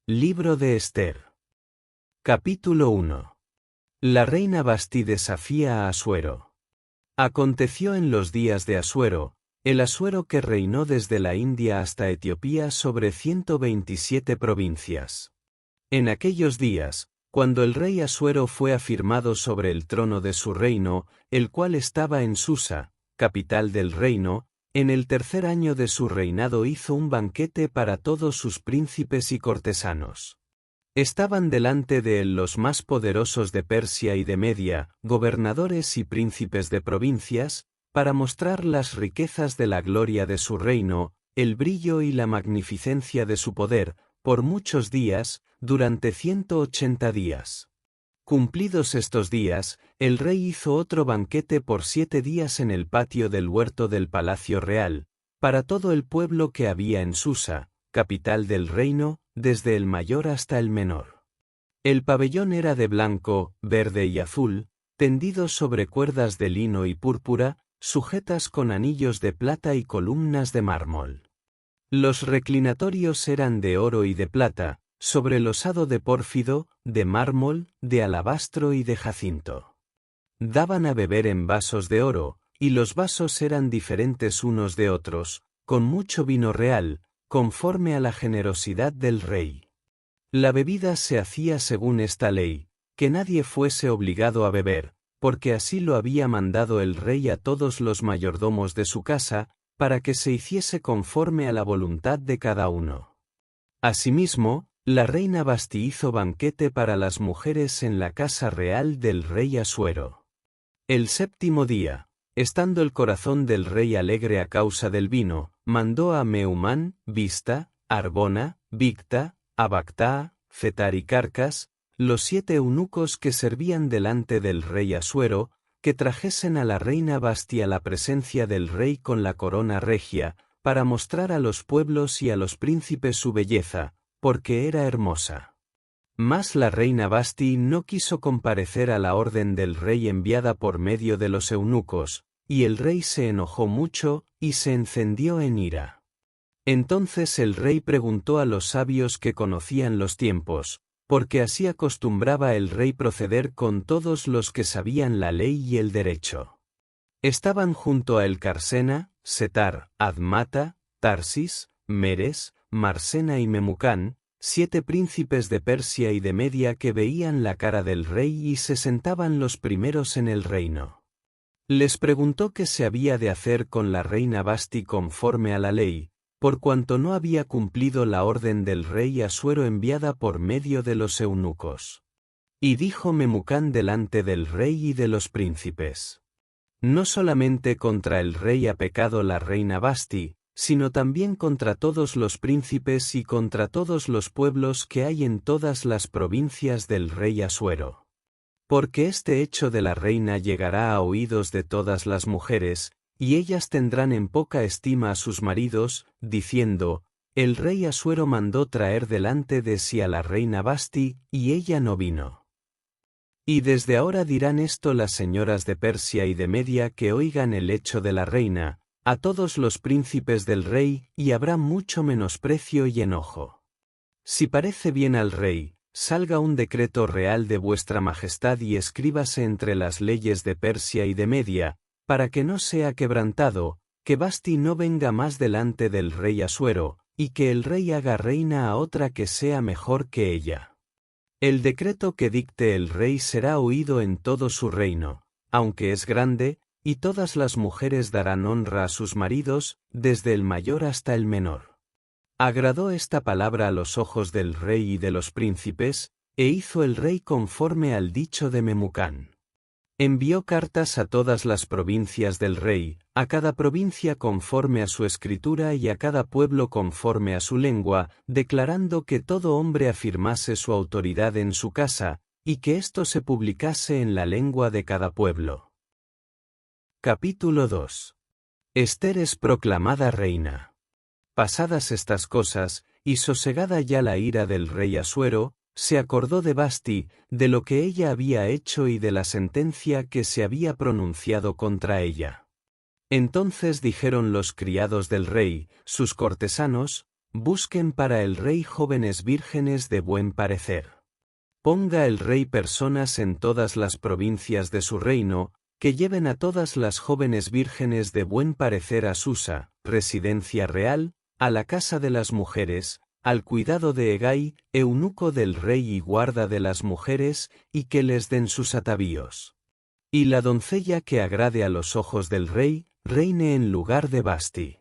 Libro de Ester. Capítulo 1. La reina Vasti desafía a Asuero. Aconteció en los días de Asuero, el Asuero que reinó desde la India hasta Etiopía sobre 127 provincias. En aquellos días, cuando el rey Asuero fue afirmado sobre el trono de su reino, el cual estaba en Susa, capital del reino, en el tercer año de su reinado hizo un banquete para todos sus príncipes y cortesanos. Estaban delante de él los más poderosos de Persia y de Media, gobernadores y príncipes de provincias, para mostrar las riquezas de la gloria de su reino, el brillo y la magnificencia de su poder, por muchos días, durante 180 días. Cumplidos estos días, el rey hizo otro banquete por 7 días en el patio del huerto del palacio real, para todo el pueblo que había en Susa, capital del reino, desde el mayor hasta el menor. El pabellón era de blanco, verde y azul, tendido sobre cuerdas de lino y púrpura, sujetas con anillos de plata y columnas de mármol. Los reclinatorios eran de oro y de plata, sobre losado de pórfido, de mármol, de alabastro y de jacinto. Daban a beber en vasos de oro, y los vasos eran diferentes unos de otros, con mucho vino real, conforme a la generosidad del rey. La bebida se hacía según esta ley, que nadie fuese obligado a beber, porque así lo había mandado el rey a todos los mayordomos de su casa, para que se hiciese conforme a la voluntad de cada uno. Asimismo, la reina Vasti hizo banquete para las mujeres en la casa real del rey Asuero. El séptimo día, estando el corazón del rey alegre a causa del vino, mandó a Meumán, Bista, Arbona, Bicta, Abactá, Fetar y Carcas, los 7 eunucos que servían delante del rey Asuero, que trajesen a la reina Vasti a la presencia del rey con la corona regia, para mostrar a los pueblos y a los príncipes su belleza, porque era hermosa. Mas la reina Vasti no quiso comparecer a la orden del rey enviada por medio de los eunucos, y el rey se enojó mucho, y se encendió en ira. Entonces el rey preguntó a los sabios que conocían los tiempos, porque así acostumbraba el rey proceder con todos los que sabían la ley y el derecho. Estaban junto a él Carsena, Setar, Admata, Tarsis, Meres, Marsena y Memucán, 7 príncipes de Persia y de Media que veían la cara del rey y se sentaban los primeros en el reino. Les preguntó qué se había de hacer con la reina Vasti conforme a la ley, por cuanto no había cumplido la orden del rey Asuero enviada por medio de los eunucos. Y dijo Memucán delante del rey y de los príncipes: no solamente contra el rey ha pecado la reina Vasti, sino también contra todos los príncipes y contra todos los pueblos que hay en todas las provincias del rey Asuero. Porque este hecho de la reina llegará a oídos de todas las mujeres, y ellas tendrán en poca estima a sus maridos, diciendo: el rey Asuero mandó traer delante de sí a la reina Vasti, y ella no vino. Y desde ahora dirán esto las señoras de Persia y de Media que oigan el hecho de la reina, a todos los príncipes del rey, y habrá mucho menosprecio y enojo. Si parece bien al rey, salga un decreto real de vuestra majestad y escríbase entre las leyes de Persia y de Media, para que no sea quebrantado, que Vasti no venga más delante del rey Asuero, y que el rey haga reina a otra que sea mejor que ella. El decreto que dicte el rey será oído en todo su reino, aunque es grande, y todas las mujeres darán honra a sus maridos, desde el mayor hasta el menor. Agradó esta palabra a los ojos del rey y de los príncipes, e hizo el rey conforme al dicho de Memucán. Envió cartas a todas las provincias del rey, a cada provincia conforme a su escritura y a cada pueblo conforme a su lengua, declarando que todo hombre afirmase su autoridad en su casa, y que esto se publicase en la lengua de cada pueblo. Capítulo 2. Ester es proclamada reina. Pasadas estas cosas, y sosegada ya la ira del rey Asuero, se acordó de Vasti, de lo que ella había hecho y de la sentencia que se había pronunciado contra ella. Entonces dijeron los criados del rey, sus cortesanos: busquen para el rey jóvenes vírgenes de buen parecer. Ponga el rey personas en todas las provincias de su reino, que lleven a todas las jóvenes vírgenes de buen parecer a Susa, residencia real, a la casa de las mujeres, al cuidado de Hegai, eunuco del rey y guarda de las mujeres, y que les den sus atavíos. Y la doncella que agrade a los ojos del rey, reine en lugar de Vasti.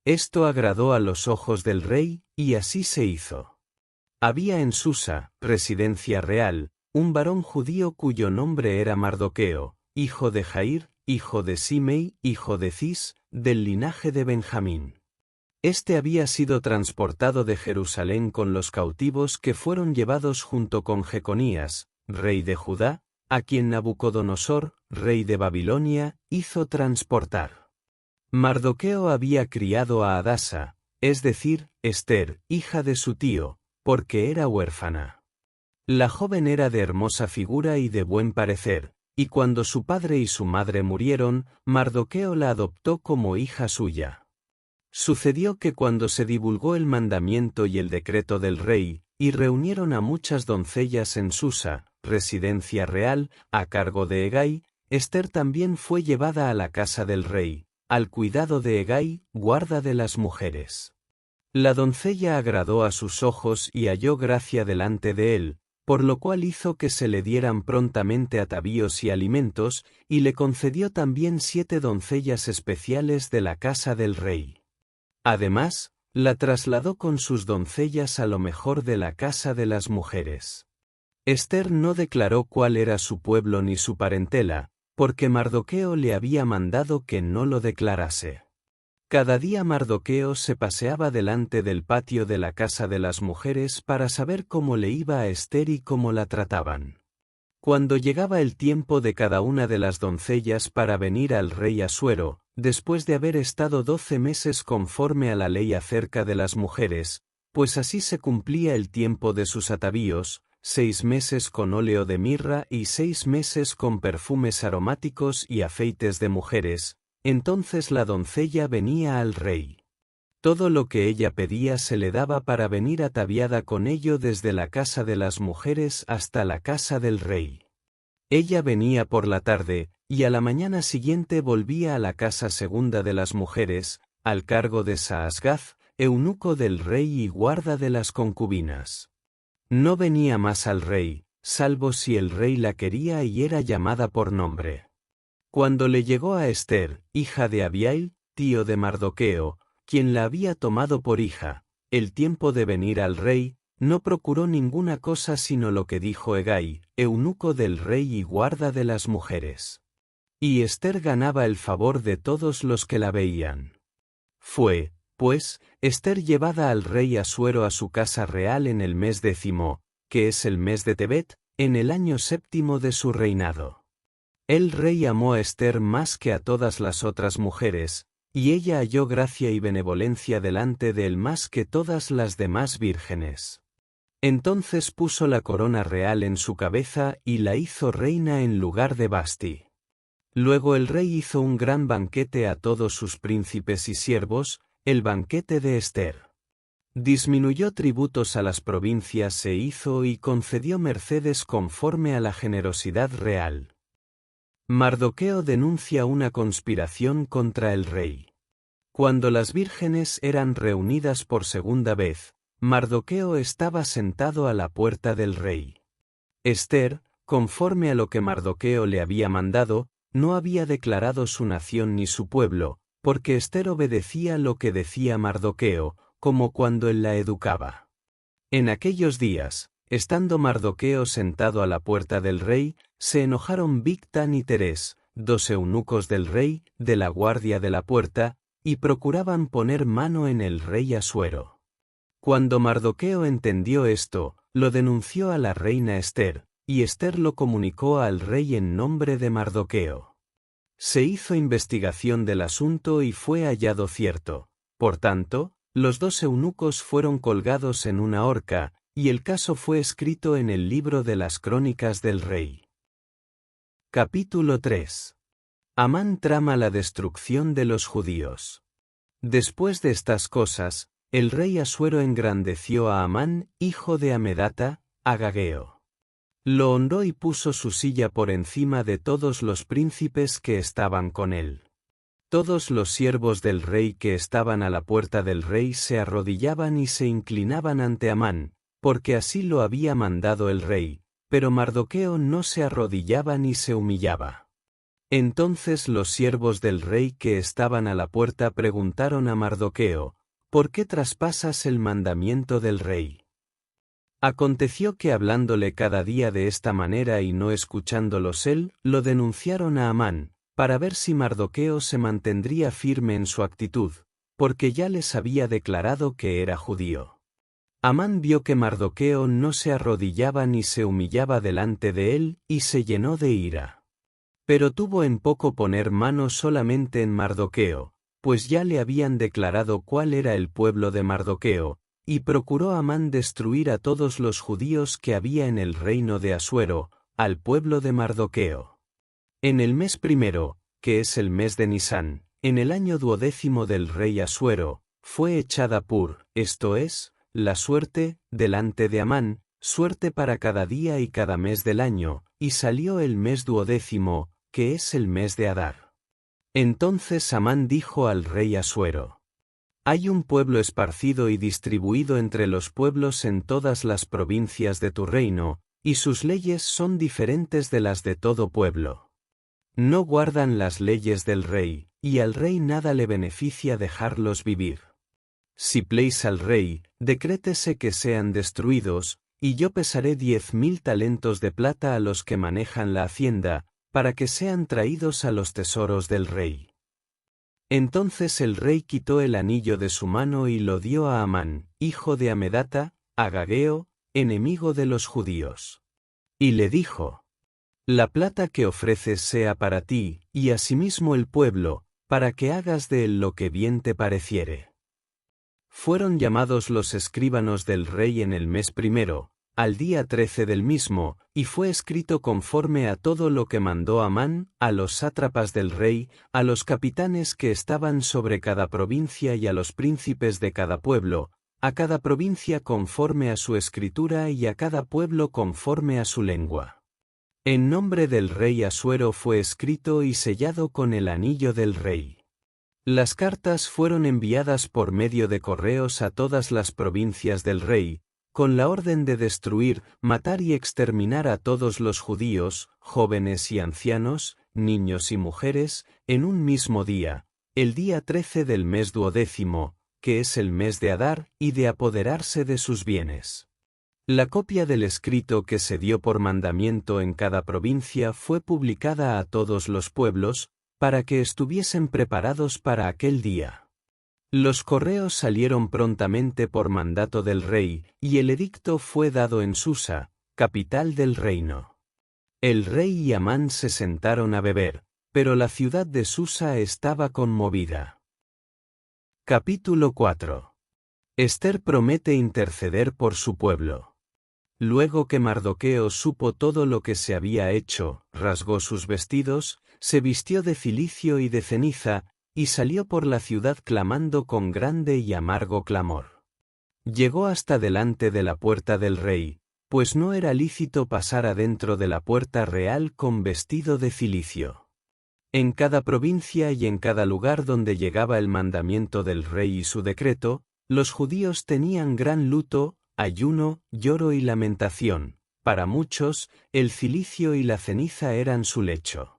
Esto agradó a los ojos del rey, y así se hizo. Había en Susa, residencia real, un varón judío cuyo nombre era Mardoqueo, hijo de Jair, hijo de Simei, hijo de Cis, del linaje de Benjamín. Este había sido transportado de Jerusalén con los cautivos que fueron llevados junto con Jeconías, rey de Judá, a quien Nabucodonosor, rey de Babilonia, hizo transportar. Mardoqueo había criado a Hadasa, es decir, Ester, hija de su tío, porque era huérfana. La joven era de hermosa figura y de buen parecer, y cuando su padre y su madre murieron, Mardoqueo la adoptó como hija suya. Sucedió que cuando se divulgó el mandamiento y el decreto del rey, y reunieron a muchas doncellas en Susa, residencia real, a cargo de Hegai, Ester también fue llevada a la casa del rey, al cuidado de Hegai, guarda de las mujeres. La doncella agradó a sus ojos y halló gracia delante de él, por lo cual hizo que se le dieran prontamente atavíos y alimentos, y le concedió también 7 doncellas especiales de la casa del rey. Además, la trasladó con sus doncellas a lo mejor de la casa de las mujeres. Ester no declaró cuál era su pueblo ni su parentela, porque Mardoqueo le había mandado que no lo declarase. Cada día Mardoqueo se paseaba delante del patio de la casa de las mujeres para saber cómo le iba a Ester y cómo la trataban. Cuando llegaba el tiempo de cada una de las doncellas para venir al rey Asuero, después de haber estado 12 meses conforme a la ley acerca de las mujeres, pues así se cumplía el tiempo de sus atavíos, 6 meses con óleo de mirra y 6 meses con perfumes aromáticos y afeites de mujeres, entonces la doncella venía al rey. Todo lo que ella pedía se le daba para venir ataviada con ello desde la casa de las mujeres hasta la casa del rey. Ella venía por la tarde, y a la mañana siguiente volvía a la casa segunda de las mujeres, al cargo de Saasgaz, eunuco del rey y guarda de las concubinas. No venía más al rey, salvo si el rey la quería y era llamada por nombre. Cuando le llegó a Ester, hija de Abiail, tío de Mardoqueo, quien la había tomado por hija, el tiempo de venir al rey, no procuró ninguna cosa sino lo que dijo Hegai, eunuco del rey y guarda de las mujeres. Y Ester ganaba el favor de todos los que la veían. Fue, pues, Ester llevada al rey Asuero a su casa real en el mes 10, que es el mes de Tebet, en el año 7 de su reinado. El rey amó a Ester más que a todas las otras mujeres, y ella halló gracia y benevolencia delante de él más que todas las demás vírgenes. Entonces puso la corona real en su cabeza y la hizo reina en lugar de Vasti. Luego el rey hizo un gran banquete a todos sus príncipes y siervos, el banquete de Ester. Disminuyó tributos a las provincias se hizo y concedió mercedes conforme a la generosidad real. Mardoqueo denuncia una conspiración contra el rey. Cuando las vírgenes eran reunidas por segunda vez, Mardoqueo estaba sentado a la puerta del rey. Ester, conforme a lo que Mardoqueo le había mandado, no había declarado su nación ni su pueblo, porque Ester obedecía lo que decía Mardoqueo, como cuando él la educaba. En aquellos días, estando Mardoqueo sentado a la puerta del rey, se enojaron Bigtan y Teres, 2 eunucos del rey, de la guardia de la puerta, y procuraban poner mano en el rey Asuero. Cuando Mardoqueo entendió esto, lo denunció a la reina Ester, y Ester lo comunicó al rey en nombre de Mardoqueo. Se hizo investigación del asunto y fue hallado cierto. Por tanto, los 2 eunucos fueron colgados en una horca, y el caso fue escrito en el libro de las crónicas del rey. Capítulo 3. Amán trama la destrucción de los judíos. Después de estas cosas, el rey Asuero engrandeció a Amán, hijo de Amedata, Agageo. Lo honró y puso su silla por encima de todos los príncipes que estaban con él. Todos los siervos del rey que estaban a la puerta del rey se arrodillaban y se inclinaban ante Amán, porque así lo había mandado el rey, pero Mardoqueo no se arrodillaba ni se humillaba. Entonces los siervos del rey que estaban a la puerta preguntaron a Mardoqueo, ¿por qué traspasas el mandamiento del rey? Aconteció que hablándole cada día de esta manera y no escuchándolos él, lo denunciaron a Amán, para ver si Mardoqueo se mantendría firme en su actitud, porque ya les había declarado que era judío. Amán vio que Mardoqueo no se arrodillaba ni se humillaba delante de él, y se llenó de ira. Pero tuvo en poco poner mano solamente en Mardoqueo, pues ya le habían declarado cuál era el pueblo de Mardoqueo, y procuró Amán destruir a todos los judíos que había en el reino de Asuero, al pueblo de Mardoqueo. En el mes primero, que es el mes de Nisán, en el año 12º del rey Asuero, fue echada Pur, esto es, la suerte, delante de Amán, suerte para cada día y cada mes del año, y salió el mes 12º, que es el mes de Adar. Entonces Amán dijo al rey Asuero: hay un pueblo esparcido y distribuido entre los pueblos en todas las provincias de tu reino, y sus leyes son diferentes de las de todo pueblo. No guardan las leyes del rey, y al rey nada le beneficia dejarlos vivir. Si pleis al rey, decrétese que sean destruidos, y yo pesaré 10.000 talentos de plata a los que manejan la hacienda, para que sean traídos a los tesoros del rey. Entonces el rey quitó el anillo de su mano y lo dio a Amán, hijo de Amedata, Agageo, enemigo de los judíos. Y le dijo: la plata que ofreces sea para ti, y asimismo el pueblo, para que hagas de él lo que bien te pareciere. Fueron llamados los escribanos del rey en el mes primero, al día 13 del mismo, y fue escrito conforme a todo lo que mandó Amán, a los sátrapas del rey, a los capitanes que estaban sobre cada provincia y a los príncipes de cada pueblo, a cada provincia conforme a su escritura y a cada pueblo conforme a su lengua. En nombre del rey Asuero fue escrito y sellado con el anillo del rey. Las cartas fueron enviadas por medio de correos a todas las provincias del rey, con la orden de destruir, matar y exterminar a todos los judíos, jóvenes y ancianos, niños y mujeres, en un mismo día, el día 13 del mes 12º, que es el mes de Adar, y de apoderarse de sus bienes. La copia del escrito que se dio por mandamiento en cada provincia fue publicada a todos los pueblos, para que estuviesen preparados para aquel día. Los correos salieron prontamente por mandato del rey, y el edicto fue dado en Susa, capital del reino. El rey y Amán se sentaron a beber, pero la ciudad de Susa estaba conmovida. Capítulo 4. Ester promete interceder por su pueblo. Luego que Mardoqueo supo todo lo que se había hecho, rasgó sus vestidos, se vistió de cilicio y de ceniza, y salió por la ciudad clamando con grande y amargo clamor. Llegó hasta delante de la puerta del rey, pues no era lícito pasar adentro de la puerta real con vestido de cilicio. En cada provincia y en cada lugar donde llegaba el mandamiento del rey y su decreto, los judíos tenían gran luto, ayuno, lloro y lamentación. Para muchos, el cilicio y la ceniza eran su lecho.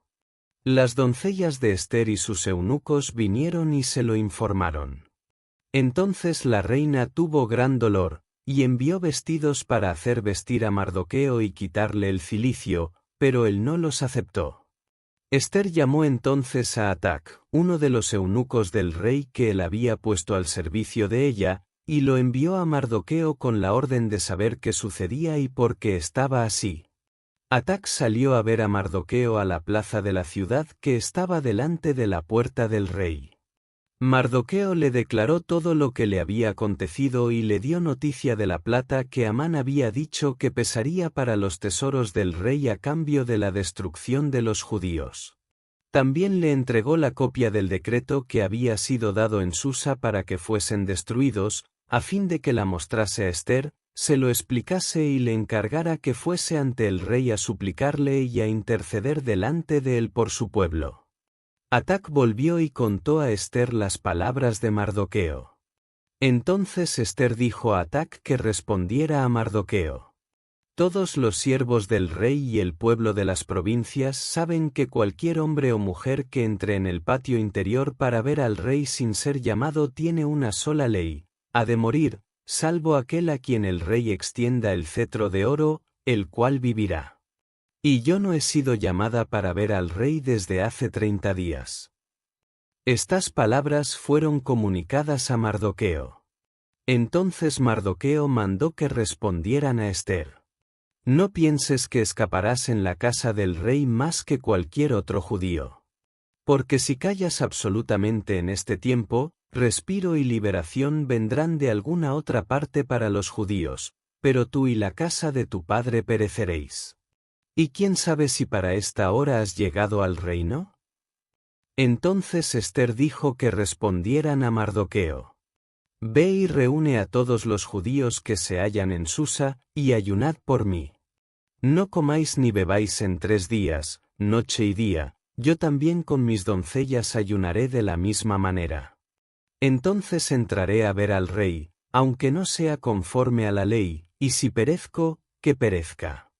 Las doncellas de Ester y sus eunucos vinieron y se lo informaron. Entonces la reina tuvo gran dolor, y envió vestidos para hacer vestir a Mardoqueo y quitarle el cilicio, pero él no los aceptó. Ester llamó entonces a Atac, uno de los eunucos del rey que él había puesto al servicio de ella, y lo envió a Mardoqueo con la orden de saber qué sucedía y por qué estaba así. Atac salió a ver a Mardoqueo a la plaza de la ciudad que estaba delante de la puerta del rey. Mardoqueo le declaró todo lo que le había acontecido y le dio noticia de la plata que Amán había dicho que pesaría para los tesoros del rey a cambio de la destrucción de los judíos. También le entregó la copia del decreto que había sido dado en Susa para que fuesen destruidos, a fin de que la mostrase a Ester, se lo explicase y le encargara que fuese ante el rey a suplicarle y a interceder delante de él por su pueblo. Atac volvió y contó a Ester las palabras de Mardoqueo. Entonces Ester dijo a Atac que respondiera a Mardoqueo. Todos los siervos del rey y el pueblo de las provincias saben que cualquier hombre o mujer que entre en el patio interior para ver al rey sin ser llamado tiene una sola ley: ha de morir, salvo aquel a quien el rey extienda el cetro de oro, el cual vivirá. Y yo no he sido llamada para ver al rey desde hace 30 días. Estas palabras fueron comunicadas a Mardoqueo. Entonces Mardoqueo mandó que respondieran a Ester. No pienses que escaparás en la casa del rey más que cualquier otro judío. Porque si callas absolutamente en este tiempo, respiro y liberación vendrán de alguna otra parte para los judíos, pero tú y la casa de tu padre pereceréis. ¿Y quién sabe si para esta hora has llegado al reino? Entonces Ester dijo que respondieran a Mardoqueo. Ve y reúne a todos los judíos que se hallan en Susa, y ayunad por mí. No comáis ni bebáis en 3 días, noche y día, yo también con mis doncellas ayunaré de la misma manera. Entonces entraré a ver al rey, aunque no sea conforme a la ley, y si perezco, que perezca.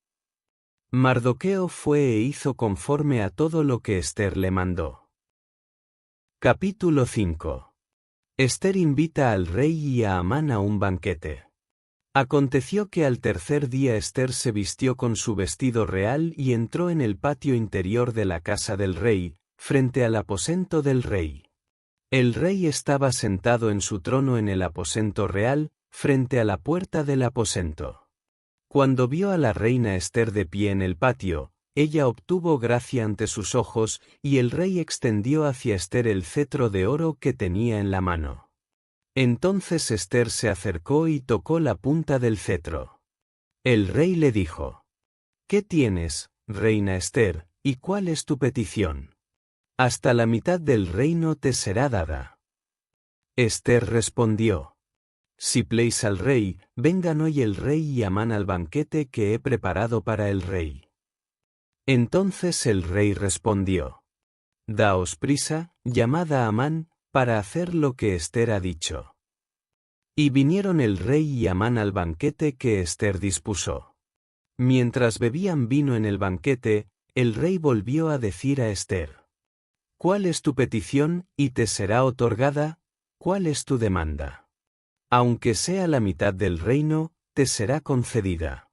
Mardoqueo fue e hizo conforme a todo lo que Ester le mandó. Capítulo 5. Ester invita al rey y a Amán a un banquete. Aconteció que al tercer día Ester se vistió con su vestido real y entró en el patio interior de la casa del rey, frente al aposento del rey. El rey estaba sentado en su trono en el aposento real, frente a la puerta del aposento. Cuando vio a la reina Ester de pie en el patio, ella obtuvo gracia ante sus ojos, y el rey extendió hacia Ester el cetro de oro que tenía en la mano. Entonces Ester se acercó y tocó la punta del cetro. El rey le dijo: ¿Qué tienes, reina Ester, y cuál es tu petición? Hasta la mitad del reino te será dada. Ester respondió: Si pléis al rey, vengan hoy el rey y Amán al banquete que he preparado para el rey. Entonces el rey respondió: Daos prisa, llamad a Amán, para hacer lo que Ester ha dicho. Y vinieron el rey y Amán al banquete que Ester dispuso. Mientras bebían vino en el banquete, el rey volvió a decir a Ester: ¿Cuál es tu petición, y te será otorgada? ¿Cuál es tu demanda? Aunque sea la mitad del reino, te será concedida.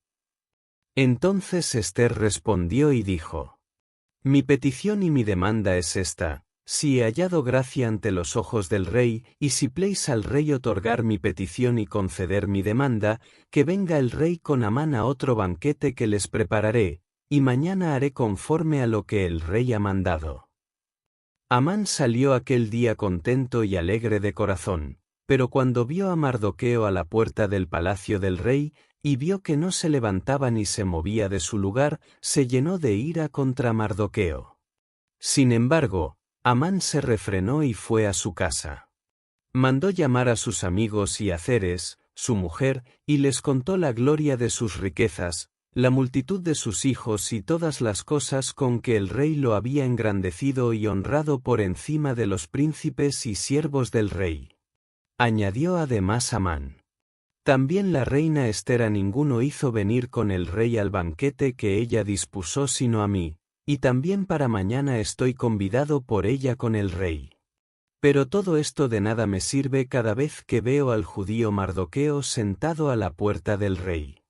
Entonces Ester respondió y dijo: Mi petición y mi demanda es esta: si he hallado gracia ante los ojos del rey, y si pléis al rey otorgar mi petición y conceder mi demanda, que venga el rey con Amán a otro banquete que les prepararé, y mañana haré conforme a lo que el rey ha mandado. Amán salió aquel día contento y alegre de corazón, pero cuando vio a Mardoqueo a la puerta del palacio del rey, y vio que no se levantaba ni se movía de su lugar, se llenó de ira contra Mardoqueo. Sin embargo, Amán se refrenó y fue a su casa. Mandó llamar a sus amigos y a Ceres, su mujer, y les contó la gloria de sus riquezas, la multitud de sus hijos y todas las cosas con que el rey lo había engrandecido y honrado por encima de los príncipes y siervos del rey. Añadió además Amán: También la reina Ester a ninguno hizo venir con el rey al banquete que ella dispuso sino a mí, y también para mañana estoy convidado por ella con el rey. Pero todo esto de nada me sirve cada vez que veo al judío Mardoqueo sentado a la puerta del rey.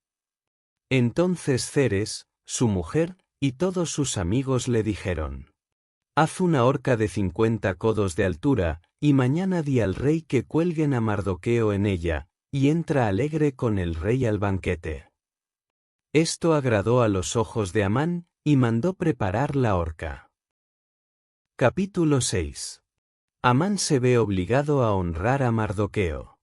Entonces Ceres, su mujer, y todos sus amigos le dijeron: Haz una horca de 50 codos de altura, y mañana di al rey que cuelguen a Mardoqueo en ella, y entra alegre con el rey al banquete. Esto agradó a los ojos de Amán, y mandó preparar la horca. Capítulo 6. Amán se ve obligado a honrar a Mardoqueo.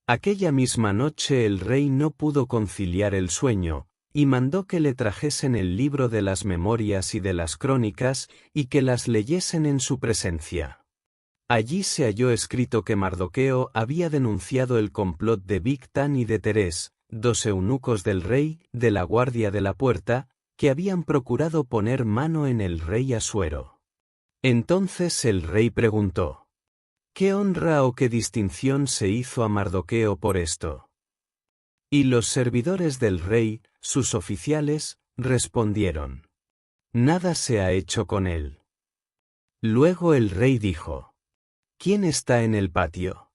Aquella misma noche el rey no pudo conciliar el sueño, y mandó que le trajesen el libro de las memorias y de las crónicas, y que las leyesen en su presencia. Allí se halló escrito que Mardoqueo había denunciado el complot de Bigtán y de Teres, dos eunucos del rey, de la guardia de la puerta, que habían procurado poner mano en el rey Asuero. Entonces el rey preguntó: ¿qué honra o qué distinción se hizo a Mardoqueo por esto? Y los servidores del rey, sus oficiales, respondieron: nada se ha hecho con él. Luego el rey dijo: ¿quién está en el patio?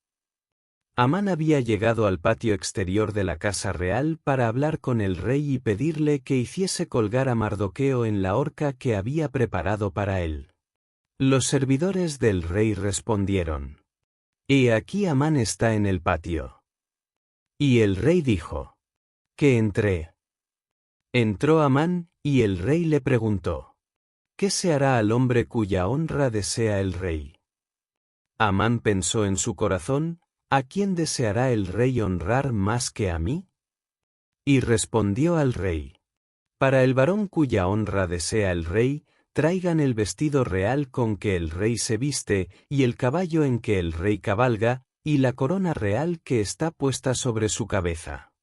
Amán había llegado al patio exterior de la casa real para hablar con el rey y pedirle que hiciese colgar a Mardoqueo en la horca que había preparado para él. Los servidores del rey respondieron: he aquí Amán está en el patio. Y el rey dijo: que entré. Entró Amán, y el rey le preguntó: ¿qué se hará al hombre cuya honra desea el rey? Amán pensó en su corazón: ¿a quién deseará el rey honrar más que a mí? Y respondió al rey: para el varón cuya honra desea el rey, traigan el vestido real con que el rey se viste, y el caballo en que el rey cabalga, y la corona real que está puesta sobre su cabeza.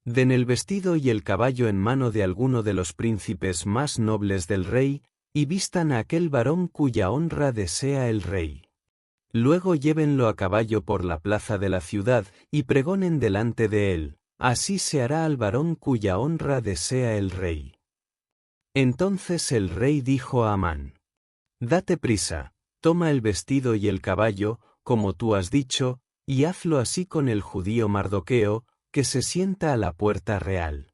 Den el vestido y el caballo en mano de alguno de los príncipes más nobles del rey, y vistan a aquel varón cuya honra desea el rey. Luego llévenlo a caballo por la plaza de la ciudad, y pregonen delante de él: así se hará al varón cuya honra desea el rey. Entonces el rey dijo a Amán: date prisa, toma el vestido y el caballo, como tú has dicho, y hazlo así con el judío Mardoqueo, que se sienta a la puerta real.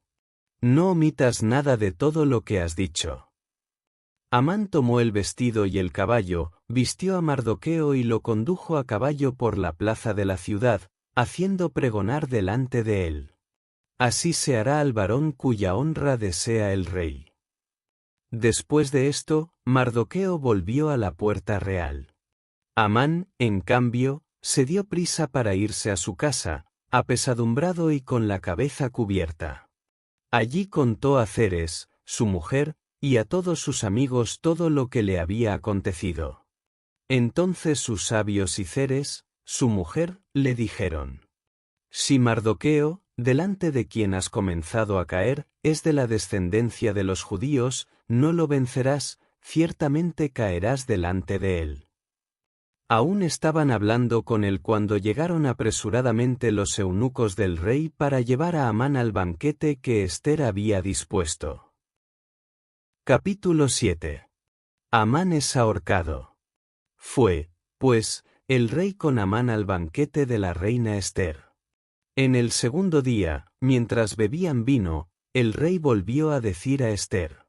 No omitas nada de todo lo que has dicho. Amán tomó el vestido y el caballo, vistió a Mardoqueo y lo condujo a caballo por la plaza de la ciudad, haciendo pregonar delante de él: así se hará al varón cuya honra desea el rey. Después de esto, Mardoqueo volvió a la puerta real. Amán, en cambio, se dio prisa para irse a su casa, apesadumbrado y con la cabeza cubierta. Allí contó a Ceres, su mujer, y a todos sus amigos todo lo que le había acontecido. Entonces sus sabios y Ceres, su mujer, le dijeron: si Mardoqueo, delante de quien has comenzado a caer, es de la descendencia de los judíos, no lo vencerás, ciertamente caerás delante de él. Aún estaban hablando con él cuando llegaron apresuradamente los eunucos del rey para llevar a Amán al banquete que Ester había dispuesto. Capítulo 7. Amán es ahorcado. Fue, pues, el rey con Amán al banquete de la reina Ester. En el segundo día, mientras bebían vino, el rey volvió a decir a Ester: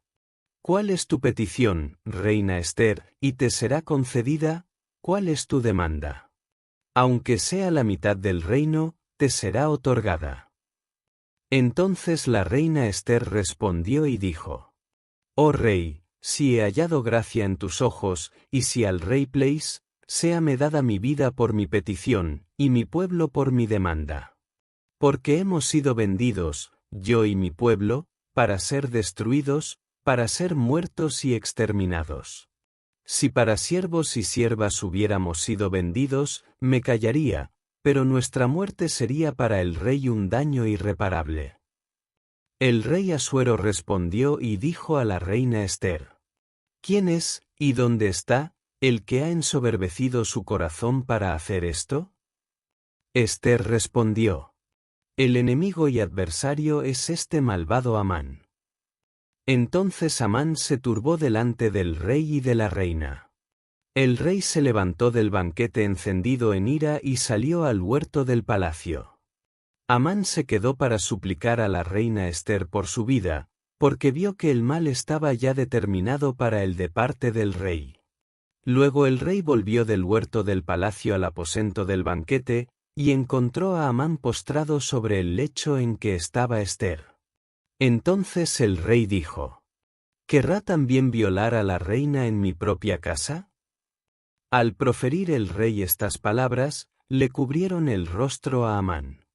¿cuál es tu petición, reina Ester, y te será concedida? ¿Cuál es tu demanda? Aunque sea la mitad del reino, te será otorgada. Entonces la reina Ester respondió y dijo: oh rey, si he hallado gracia en tus ojos, y si al rey place, séame dada mi vida por mi petición, y mi pueblo por mi demanda. Porque hemos sido vendidos, yo y mi pueblo, para ser destruidos, para ser muertos y exterminados. Si para siervos y siervas hubiéramos sido vendidos, me callaría, pero nuestra muerte sería para el rey un daño irreparable. El rey Asuero respondió y dijo a la reina Ester: ¿quién es, y dónde está, el que ha ensoberbecido su corazón para hacer esto? Ester respondió: el enemigo y adversario es este malvado Amán. Entonces Amán se turbó delante del rey y de la reina. El rey se levantó del banquete encendido en ira y salió al huerto del palacio. Amán se quedó para suplicar a la reina Ester por su vida, porque vio que el mal estaba ya determinado para el de parte del rey. Luego el rey volvió del huerto del palacio al aposento del banquete, y encontró a Amán postrado sobre el lecho en que estaba Ester. Entonces el rey dijo: ¿querrá también violar a la reina en mi propia casa? Al proferir el rey estas palabras, le cubrieron el rostro a Amán.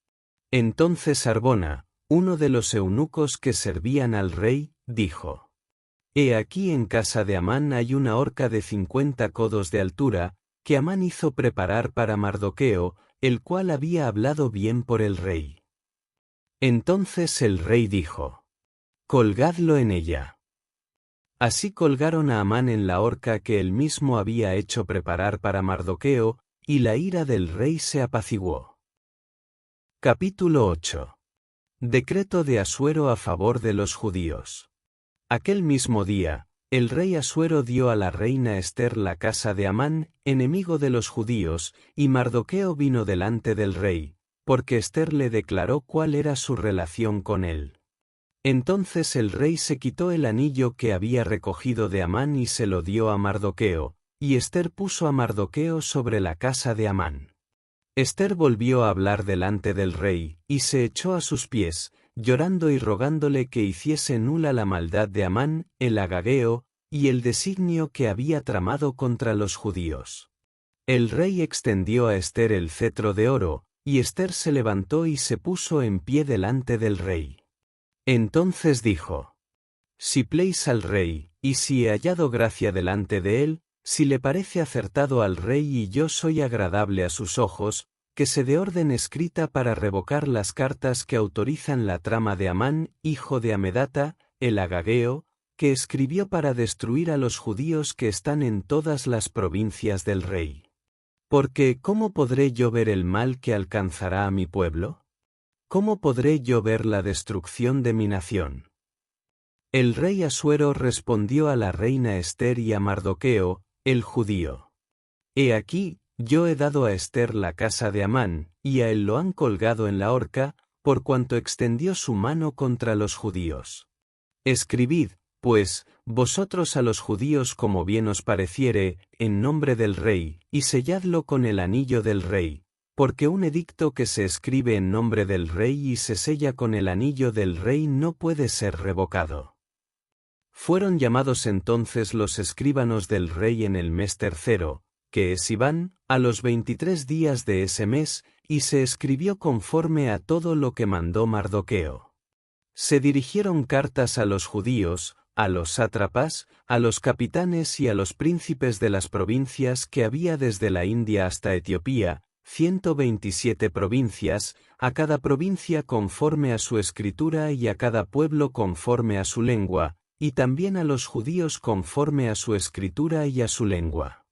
Entonces Arbona, uno de los eunucos que servían al rey, dijo: he aquí en casa de Amán hay una horca de 50 codos de altura, que Amán hizo preparar para Mardoqueo, el cual había hablado bien por el rey. Entonces el rey dijo: «Colgadlo en ella». Así colgaron a Amán en la horca que él mismo había hecho preparar para Mardoqueo, y la ira del rey se apaciguó. Capítulo 8. Decreto de Asuero a favor de los judíos. Aquel mismo día, el rey Asuero dio a la reina Ester la casa de Amán, enemigo de los judíos, y Mardoqueo vino delante del rey, porque Ester le declaró cuál era su relación con él. Entonces el rey se quitó el anillo que había recogido de Amán y se lo dio a Mardoqueo, y Ester puso a Mardoqueo sobre la casa de Amán. Ester volvió a hablar delante del rey, y se echó a sus pies, llorando y rogándole que hiciese nula la maldad de Amán, el agageo, y el designio que había tramado contra los judíos. El rey extendió a Ester el cetro de oro, y Ester se levantó y se puso en pie delante del rey. Entonces dijo: «Si pléis al rey, y si he hallado gracia delante de él, si le parece acertado al rey y yo soy agradable a sus ojos, que se dé orden escrita para revocar las cartas que autorizan la trama de Amán, hijo de Amedata, el agageo, que escribió para destruir a los judíos que están en todas las provincias del rey. Porque ¿cómo podré yo ver el mal que alcanzará a mi pueblo? ¿Cómo podré yo ver la destrucción de mi nación?» El rey Asuero respondió a la reina Ester y a Mardoqueo, el judío: «He aquí, yo he dado a Ester la casa de Amán, y a él lo han colgado en la horca, por cuanto extendió su mano contra los judíos. Escribid, pues, vosotros a los judíos como bien os pareciere, en nombre del rey, y selladlo con el anillo del rey, porque un edicto que se escribe en nombre del rey y se sella con el anillo del rey no puede ser revocado». Fueron llamados entonces los escribanos del rey en el mes tercero, que es Siván, a los 23 días de ese mes, y se escribió conforme a todo lo que mandó Mardoqueo. Se dirigieron cartas a los judíos, a los sátrapas, a los capitanes y a los príncipes de las provincias que había desde la India hasta Etiopía, 127 provincias, a cada provincia conforme a su escritura y a cada pueblo conforme a su lengua, y también a los judíos conforme a su escritura y a su lengua.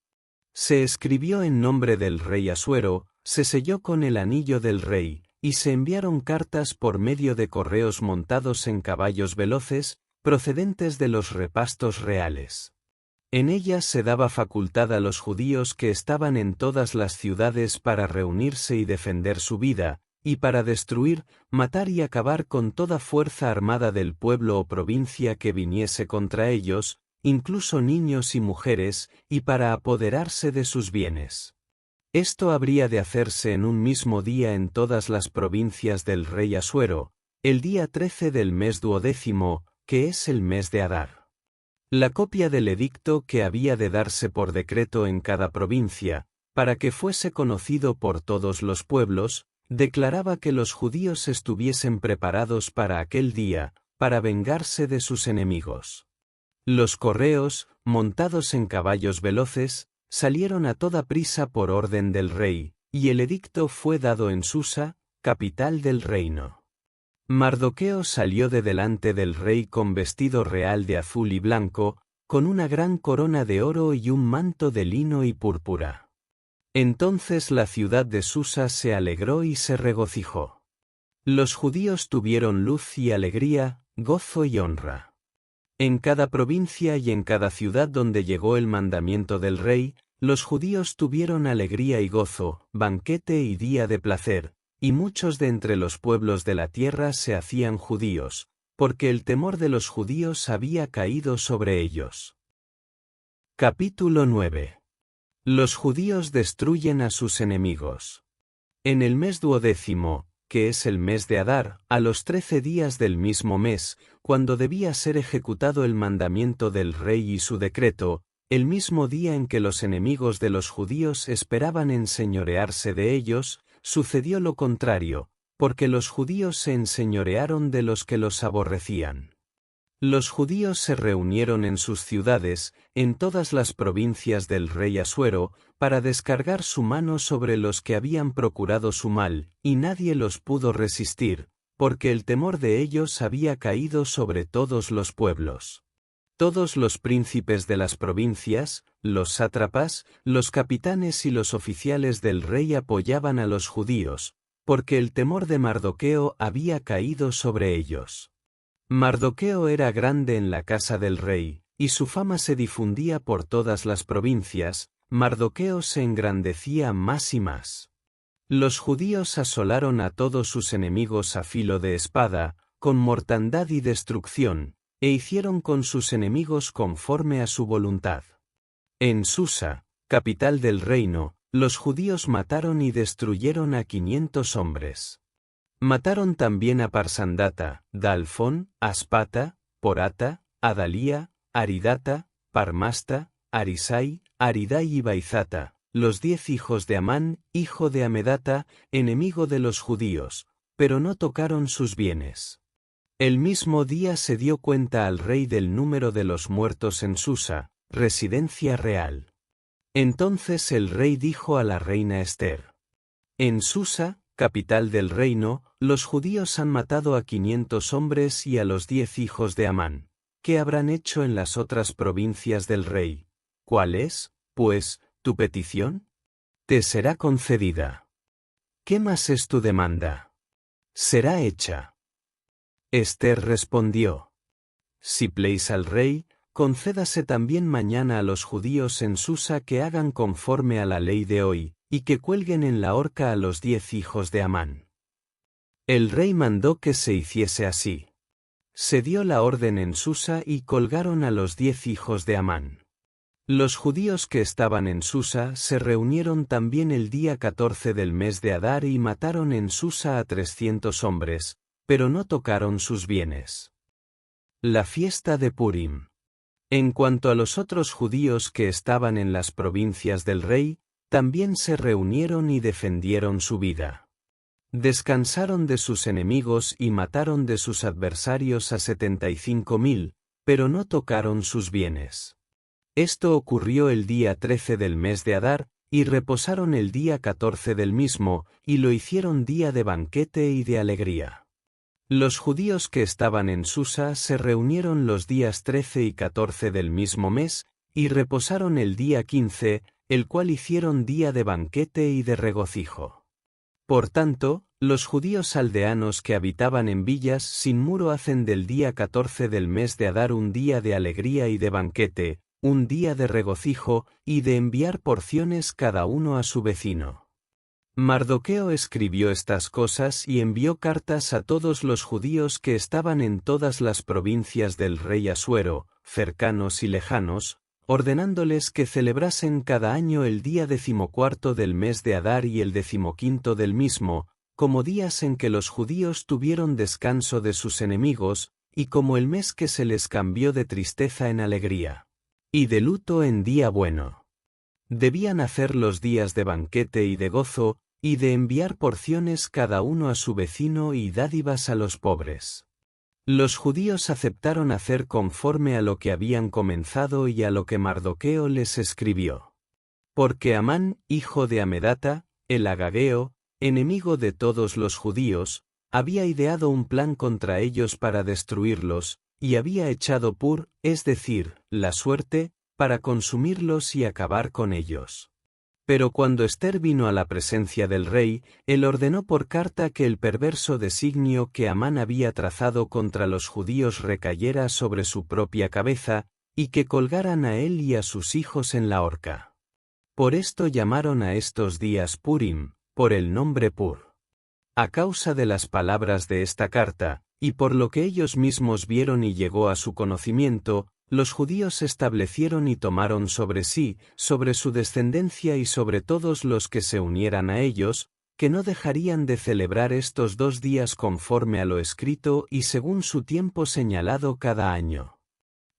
Se escribió en nombre del rey Asuero, se selló con el anillo del rey, y se enviaron cartas por medio de correos montados en caballos veloces, procedentes de los repastos reales. En ellas se daba facultad a los judíos que estaban en todas las ciudades para reunirse y defender su vida, y para destruir, matar y acabar con toda fuerza armada del pueblo o provincia que viniese contra ellos, incluso niños y mujeres, y para apoderarse de sus bienes. Esto habría de hacerse en un mismo día en todas las provincias del rey Asuero, el día 13 del mes 12º, que es el mes de Adar. La copia del edicto que había de darse por decreto en cada provincia, para que fuese conocido por todos los pueblos, declaraba que los judíos estuviesen preparados para aquel día, para vengarse de sus enemigos. Los correos, montados en caballos veloces, salieron a toda prisa por orden del rey, y el edicto fue dado en Susa, capital del reino. Mardoqueo salió de delante del rey con vestido real de azul y blanco, con una gran corona de oro y un manto de lino y púrpura. Entonces la ciudad de Susa se alegró y se regocijó. Los judíos tuvieron luz y alegría, gozo y honra. En cada provincia y en cada ciudad donde llegó el mandamiento del rey, los judíos tuvieron alegría y gozo, banquete y día de placer, y muchos de entre los pueblos de la tierra se hacían judíos, porque el temor de los judíos había caído sobre ellos. Capítulo 9. Los judíos destruyen a sus enemigos. En el mes 12º, que es el mes de Adar, a los 13 días del mismo mes, cuando debía ser ejecutado el mandamiento del rey y su decreto, el mismo día en que los enemigos de los judíos esperaban enseñorearse de ellos, sucedió lo contrario, porque los judíos se enseñorearon de los que los aborrecían. Los judíos se reunieron en sus ciudades, en todas las provincias del rey Asuero, para descargar su mano sobre los que habían procurado su mal, y nadie los pudo resistir, porque el temor de ellos había caído sobre todos los pueblos. Todos los príncipes de las provincias, los sátrapas, los capitanes y los oficiales del rey apoyaban a los judíos, porque el temor de Mardoqueo había caído sobre ellos. Mardoqueo era grande en la casa del rey, y su fama se difundía por todas las provincias. Mardoqueo se engrandecía más y más. Los judíos asolaron a todos sus enemigos a filo de espada, con mortandad y destrucción, e hicieron con sus enemigos conforme a su voluntad. En Susa, capital del reino, los judíos mataron y destruyeron a 500 hombres. Mataron también a Parsandata, Dalfón, Aspata, Porata, Adalía, Aridata, Parmasta, Arisai, Aridai y Baizata, los 10 hijos de Amán, hijo de Amedata, enemigo de los judíos, pero no tocaron sus bienes. El mismo día se dio cuenta al rey del número de los muertos en Susa, residencia real. Entonces el rey dijo a la reina Ester: en Susa, capital del reino, los judíos han matado a 500 hombres y a los 10 hijos de Amán. ¿Qué habrán hecho en las otras provincias del rey? ¿Cuál es, pues, tu petición? Te será concedida. ¿Qué más es tu demanda? Será hecha. Ester respondió: si pléis al rey, concédase también mañana a los judíos en Susa que hagan conforme a la ley de hoy, y que cuelguen en la horca a los 10 hijos de Amán. El rey mandó que se hiciese así. Se dio la orden en Susa y colgaron a los 10 hijos de Amán. Los judíos que estaban en Susa se reunieron también el día 14 del mes de Adar y mataron en Susa a 300 hombres, pero no tocaron sus bienes. La fiesta de Purim. En cuanto a los otros judíos que estaban en las provincias del rey, también se reunieron y defendieron su vida. Descansaron de sus enemigos y mataron de sus adversarios a 75.000, pero no tocaron sus bienes. Esto ocurrió el día 13 del mes de Adar, y reposaron el día 14 del mismo, y lo hicieron día de banquete y de alegría. Los judíos que estaban en Susa se reunieron los días 13 y 14 del mismo mes, y reposaron el día 15, el cual hicieron día de banquete y de regocijo. Por tanto, los judíos aldeanos que habitaban en villas sin muro hacen del día 14 del mes de Adar un día de alegría y de banquete, un día de regocijo, y de enviar porciones cada uno a su vecino. Mardoqueo escribió estas cosas y envió cartas a todos los judíos que estaban en todas las provincias del rey Asuero, cercanos y lejanos, ordenándoles que celebrasen cada año el día 14 del mes de Adar y el 15 del mismo, como días en que los judíos tuvieron descanso de sus enemigos, y como el mes que se les cambió de tristeza en alegría, y de luto en día bueno. Debían hacer los días de banquete y de gozo, y de enviar porciones cada uno a su vecino y dádivas a los pobres. Los judíos aceptaron hacer conforme a lo que habían comenzado y a lo que Mardoqueo les escribió. Porque Amán, hijo de Amedata, el agageo, enemigo de todos los judíos, había ideado un plan contra ellos para destruirlos, y había echado es decir, la suerte, para consumirlos y acabar con ellos. Pero cuando Ester vino a la presencia del rey, él ordenó por carta que el perverso designio que Amán había trazado contra los judíos recayera sobre su propia cabeza, y que colgaran a él y a sus hijos en la horca. Por esto llamaron a estos días Purim, por el nombre Pur. A causa de las palabras de esta carta, y por lo que ellos mismos vieron y llegó a su conocimiento, los judíos establecieron y tomaron sobre sí, sobre su descendencia y sobre todos los que se unieran a ellos, que no dejarían de celebrar estos 2 días conforme a lo escrito y según su tiempo señalado cada año.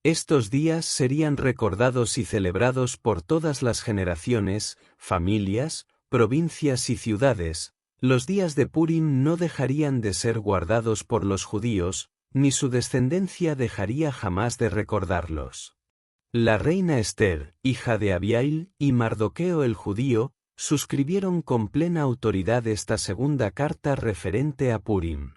Estos días serían recordados y celebrados por todas las generaciones, familias, provincias y ciudades. Los días de Purim no dejarían de ser guardados por los judíos, ni su descendencia dejaría jamás de recordarlos. La reina Esther, hija de Abihail, y Mardoqueo el judío, suscribieron con plena autoridad esta segunda carta referente a Purim.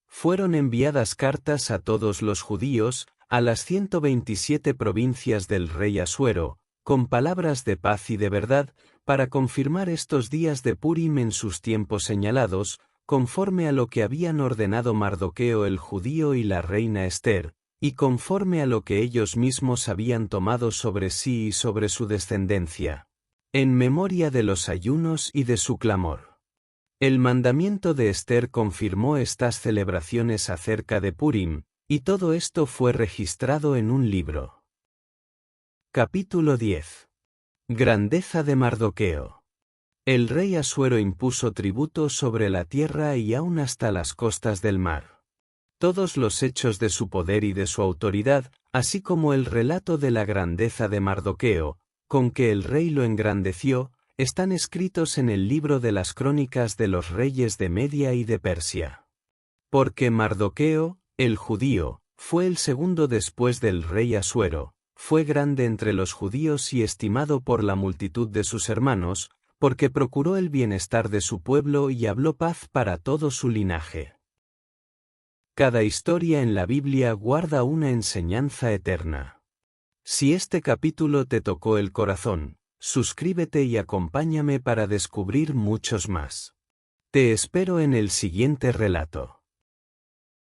Fueron enviadas cartas a todos los judíos, a las 127 provincias del rey Asuero, con palabras de paz y de verdad, para confirmar estos días de Purim en sus tiempos señalados, conforme a lo que habían ordenado Mardoqueo el judío y la reina Esther, y conforme a lo que ellos mismos habían tomado sobre sí y sobre su descendencia, en memoria de los ayunos y de su clamor. El mandamiento de Esther confirmó estas celebraciones acerca de Purim, y todo esto fue registrado en un libro. Capítulo 10. Grandeza de Mardoqueo. El rey Asuero impuso tributo sobre la tierra y aún hasta las costas del mar. Todos los hechos de su poder y de su autoridad, así como el relato de la grandeza de Mardoqueo, con que el rey lo engrandeció, están escritos en el libro de las crónicas de los reyes de Media y de Persia. Porque Mardoqueo, el judío, fue el segundo después del rey Asuero, fue grande entre los judíos y estimado por la multitud de sus hermanos, porque procuró el bienestar de su pueblo y habló paz para todo su linaje. Cada historia en la Biblia guarda una enseñanza eterna. Si este capítulo te tocó el corazón, suscríbete y acompáñame para descubrir muchos más. Te espero en el siguiente relato.